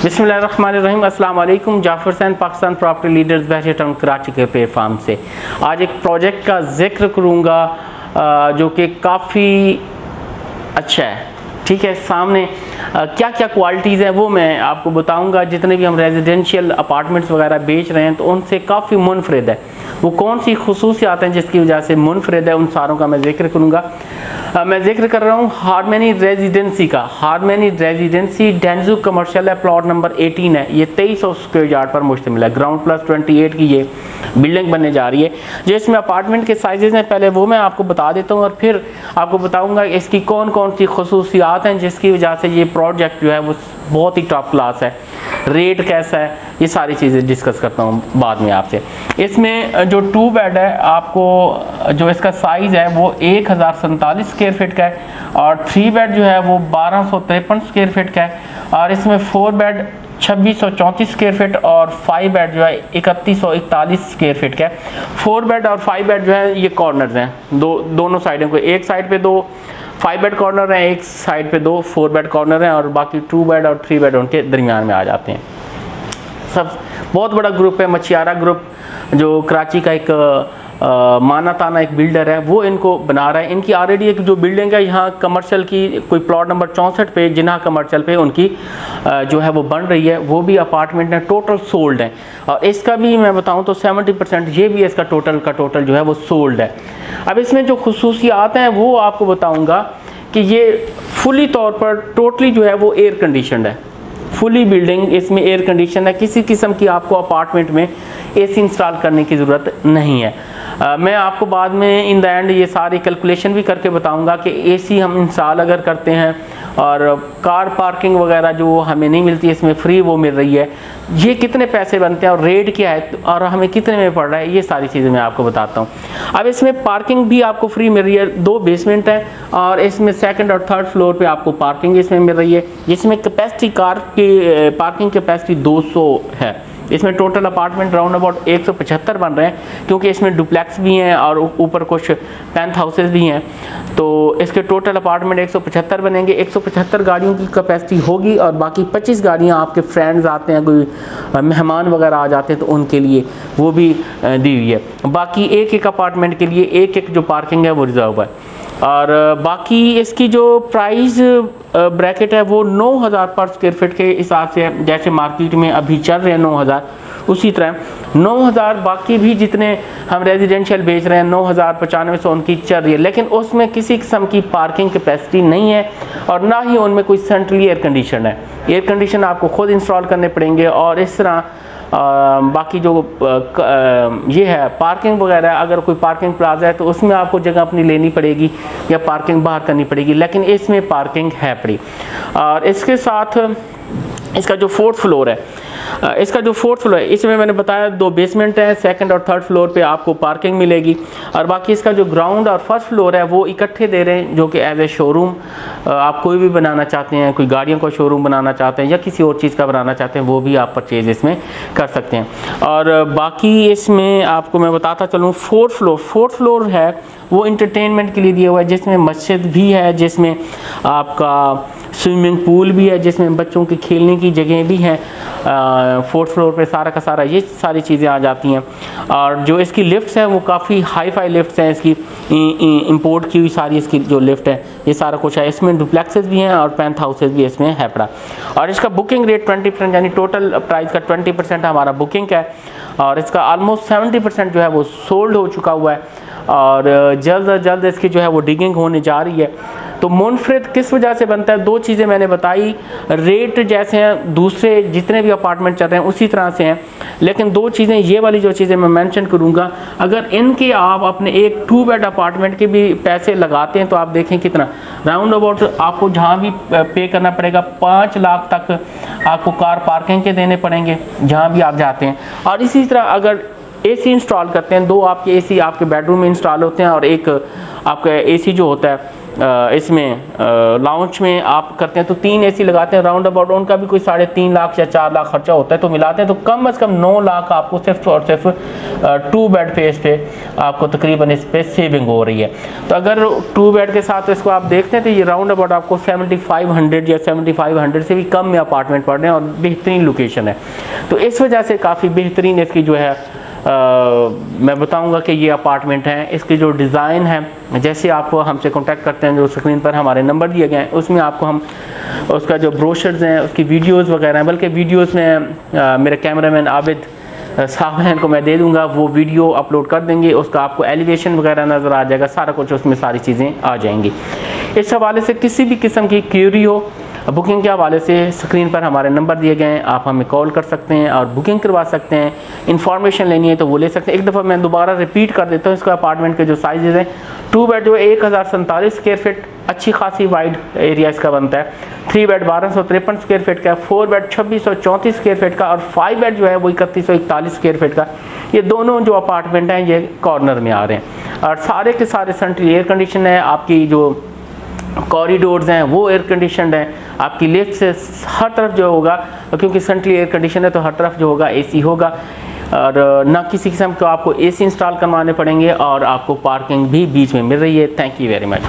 बिस्मिल्लाहिर्रहमानिर्रहीम। अस्सलाम वालेकुम। जाफर हुसैन, पाकिस्तान प्रॉपर्टी लीडर्स बहरिया टाउन कराची के प्लेटफार्म से आज एक प्रोजेक्ट का जिक्र करूँगा जो कि काफ़ी अच्छा है। ठीक है, सामने क्या क्या क्वालिटीज़ हैं वो मैं आपको बताऊंगा। जितने भी हम रेजिडेंशियल अपार्टमेंट्स वगैरह बेच रहे हैं तो उनसे काफ़ी मुनफरिद है। वो कौन सी खुसूसियात हैं जिसकी वजह से मुनफरिद है, उन सारों का मैं जिक्र करूँगा। मैं जिक्र कर रहा हूँ हार्मनी रेजिडेंसी का। हार्मनी रेजिडेंसी डेंजू कमर्शियल है, प्लॉट नंबर 18 है। ये 2300 स्क्वायर यार्ड पर मुश्तमिल है। ग्राउंड प्लस 28 की ये बिल्डिंग बनने जा रही है। जो इसमें अपार्टमेंट के साइजेज़ हैं पहले वो मैं आपको बता देता हूँ और फिर आपको बताऊँगा इसकी कौन कौन सी खुसूसियात हैं जिसकी वजह से ये प्रोजेक्ट जो है वो बहुत ही टॉप क्लास है। रेट कैसा है, ये सारी चीज़ें डिस्कस करता हूँ बाद में आपसे। इसमें जो 2 बेड है, आपको जो इसका साइज़ है वो 1047 स्क्वायर फीट का है और 3 बेड जो है वो 1253 स्क्वायर फीट का है और इसमें 4 बेड 2634 स्क्वायर फीट और 5 बेड जो है 3141 स्क्वायर फीट का है। 4 बेड और 5 बेड जो है ये कॉर्नर्स हैं, दोनों साइडों को। एक साइड पे 2 5 बेड कॉर्नर हैं, एक साइड पे 2 4 बेड कॉर्नर हैं और बाकी 2 बेड और 3 बेड उनके दरमियान में आ जाते हैं। सब बहुत बड़ा ग्रुप है, मछियारा ग्रुप, जो कराची का एक माना ताना एक बिल्डर है, वो इनको बना रहा है। इनकी ऑलरेडी एक जो बिल्डिंग है यहाँ कमर्शियल की, कोई प्लॉट नंबर 64 पे जिन्हा कमर्शियल पे उनकी जो है वो बन रही है। वो भी अपार्टमेंट है, टोटल सोल्ड है और इसका भी मैं बताऊँ तो 70% ये भी इसका टोटल जो है वो सोल्ड है। अब इसमें जो खुसूसियात हैं वो आपको बताऊँगा कि ये फुली तौर पर टोटली जो है वो एयर कंडीशनड है। फुली बिल्डिंग इसमें एयर कंडीशन है, किसी किस्म की आपको अपार्टमेंट में एसी इंस्टॉल करने की ज़रूरत नहीं है। मैं आपको बाद में इन द एंड ये सारी कैलकुलेशन भी करके बताऊंगा कि एसी हम इंस्टॉल अगर करते हैं और कार पार्किंग वगैरह जो हमें नहीं मिलती इसमें फ्री वो मिल रही है, ये कितने पैसे बनते हैं और रेट क्या है और हमें कितने में पड़ रहा है, ये सारी चीज़ें मैं आपको बताता हूँ। अब इसमें पार्किंग भी आपको फ्री मिल रही है। 2 बेसमेंट है और इसमें 2nd और 3rd फ्लोर पे आपको पार्किंग इसमें मिल रही है, जिसमें कैपेसिटी कार की पार्किंग कैपेसिटी 200 है। इसमें टोटल अपार्टमेंट राउंड अबाउट 175 बन रहे हैं क्योंकि इसमें डुप्लेक्स भी हैं और ऊपर कुछ पेंथ हाउसेस भी हैं, तो इसके टोटल अपार्टमेंट 175 बनेंगे। 175 गाड़ियों की कैपेसिटी होगी और बाकी 25 गाड़ियां आपके फ्रेंड्स आते हैं, कोई मेहमान वगैरह आ जाते हैं तो उनके लिए वो भी दी हुई है। बाकी एक अपार्टमेंट के लिए एक जो पार्किंग है वो रिजर्व है। और बाकी इसकी जो प्राइस ब्रैकेट है वो 9000 पर स्क्वायर फीट के हिसाब से, जैसे मार्केट में अभी चल रहे हैं 9000, उसी तरह 9000 बाकी भी जितने हम रेजिडेंशियल बेच रहे हैं 9095 उनकी चल रही है, लेकिन उसमें किसी किस्म की पार्किंग कैपेसिटी नहीं है और ना ही उनमें कोई सेंट्रली एयर कंडीशन है। एयर कंडीशन आपको खुद इंस्टॉल करने पड़ेंगे और इस तरह बाकी जो ये है पार्किंग वगैरह, अगर कोई पार्किंग प्लाजा है तो उसमें आपको जगह अपनी लेनी पड़ेगी या पार्किंग बाहर करनी पड़ेगी, लेकिन इसमें पार्किंग है फ्री। और इसके साथ इसका जो 4th फ्लोर है, इसमें मैंने बताया 2 बेसमेंट हैं, 2nd और 3rd फ्लोर पे आपको पार्किंग मिलेगी और बाकी इसका जो ग्राउंड और 1st फ्लोर है वो इकट्ठे दे रहे हैं, जो कि एज ए शोरूम आप कोई भी बनाना चाहते हैं, कोई गाड़ियों का शोरूम बनाना चाहते हैं या किसी और चीज़ का बनाना चाहते हैं, वो भी आप परचेज इसमें कर सकते हैं। और बाकी इसमें आपको मैं बताता चलूँ 4th फ्लोर है वो इंटरटेनमेंट के लिए दिया हुआ है, जिसमें मस्जिद भी है, जिसमें आपका स्विमिंग पूल भी है, जिसमें बच्चों के खेलने की जगह भी हैं। 4th फ्लोर पे सारा का सारा ये सारी चीज़ें आ जाती हैं। और जो इसकी लिफ्ट्स हैं वो काफ़ी हाई फाई लिफ्ट्स हैं, इसकी इंपोर्ट की हुई सारी इसकी जो लिफ्ट है ये सारा कुछ है। इसमें डुप्लेक्सेस भी हैं और पेंथ हाउसेस भी इसमें है पड़ा। और इसका बुकिंग रेट 20%, यानी टोटल प्राइस का 20% हमारा बुकिंग है और इसका ऑलमोस्ट 70% जो है वो सोल्ड हो चुका हुआ है और जल्द अज जल्द इसकी जो है वो डिगिंग होने जा रही है। तो मुनफरिद किस वजह से बनता है, 2 चीज़ें मैंने बताई। रेट जैसे हैं दूसरे जितने भी अपार्टमेंट चल रहे हैं उसी तरह से हैं, लेकिन 2 चीज़ें ये वाली जो चीज़ें मैं मेंशन करूँगा, अगर इनके आप अपने एक 2 बेड अपार्टमेंट के भी पैसे लगाते हैं तो आप देखें कितना राउंड अबाउट आपको जहाँ भी पे करना पड़ेगा 5 लाख तक आपको कार पार्किंग के देने पड़ेंगे जहाँ भी आप जाते हैं। और इसी तरह अगर एसी इंस्टॉल करते हैं, 2 आपके एसी आपके बेडरूम में इंस्टॉल होते हैं और एक आपका एसी जो होता है इसमें लाउंज में आप करते हैं, तो 3 एसी लगाते हैं राउंड अबाउट। उनका भी कोई 3.5 लाख या 4 लाख खर्चा होता है, तो मिलाते हैं तो कम से कम 9 लाख आपको सिर्फ और सिर्फ 2 बेड फेस पे आपको तकरीबन इस पे सेविंग हो रही है। तो अगर 2 बेड के साथ इसको आप देखते हैं तो ये राउंड अबाउट आपको 7500 या 7500 से भी कम में अपार्टमेंट पड़ रहे हैं और बेहतरीन लोकेशन है। तो इस वजह से काफ़ी बेहतरीन इसकी जो है मैं बताऊंगा कि ये अपार्टमेंट है। इसकी जो डिज़ाइन है, जैसे आप हमसे कांटेक्ट करते हैं, जो स्क्रीन पर हमारे नंबर दिए गए हैं उसमें आपको हम उसका जो ब्रोशर्स हैं, उसकी वीडियोस वगैरह हैं, बल्कि वीडियोस में मेरे कैमरामैन आबिद साहब हैं को मैं दे दूंगा, वो वीडियो अपलोड कर देंगे, उसका आपको एलिवेशन वगैरह नज़र आ जाएगा, सारा कुछ उसमें सारी चीज़ें आ जाएंगी। इस हवाले से किसी भी किस्म की क्यूरी हो बुकिंग के हवाले से स्क्रीन पर हमारे नंबर दिए गए हैं, आप हमें कॉल कर सकते हैं और बुकिंग करवा सकते हैं। इन्फॉर्मेशन लेनी है तो वो ले सकते हैं। एक दफ़ा मैं दोबारा रिपीट कर देता हूँ, इसका अपार्टमेंट के जो साइज़ हैं, 2 बेड जो है 1047 स्क्वायर फीट, अच्छी खासी वाइड एरिया इसका बनता है। 3 बेड 1253 स्क्वायर फीट का, 4 बेड 2634 स्क्वायर फीट का और 5 बेड जो है वो 3141 स्क्वायर फीट का। ये दोनों जो अपार्टमेंट हैं ये कॉर्नर में आ रहे हैं और सारे के सारे सेंट्रल एयर कंडीशन है। आपकी जो कॉरिडोर्स हैं वो एयर कंडीशनड हैं, आपकी लिफ्ट से हर तरफ जो होगा, क्योंकि सेंट्रल एयर कंडीशन है तो हर तरफ जो होगा एसी होगा और ना किसी किस्म को आपको एसी इंस्टॉल करवाने पड़ेंगे और आपको पार्किंग भी बीच में मिल रही है। Thank you very much.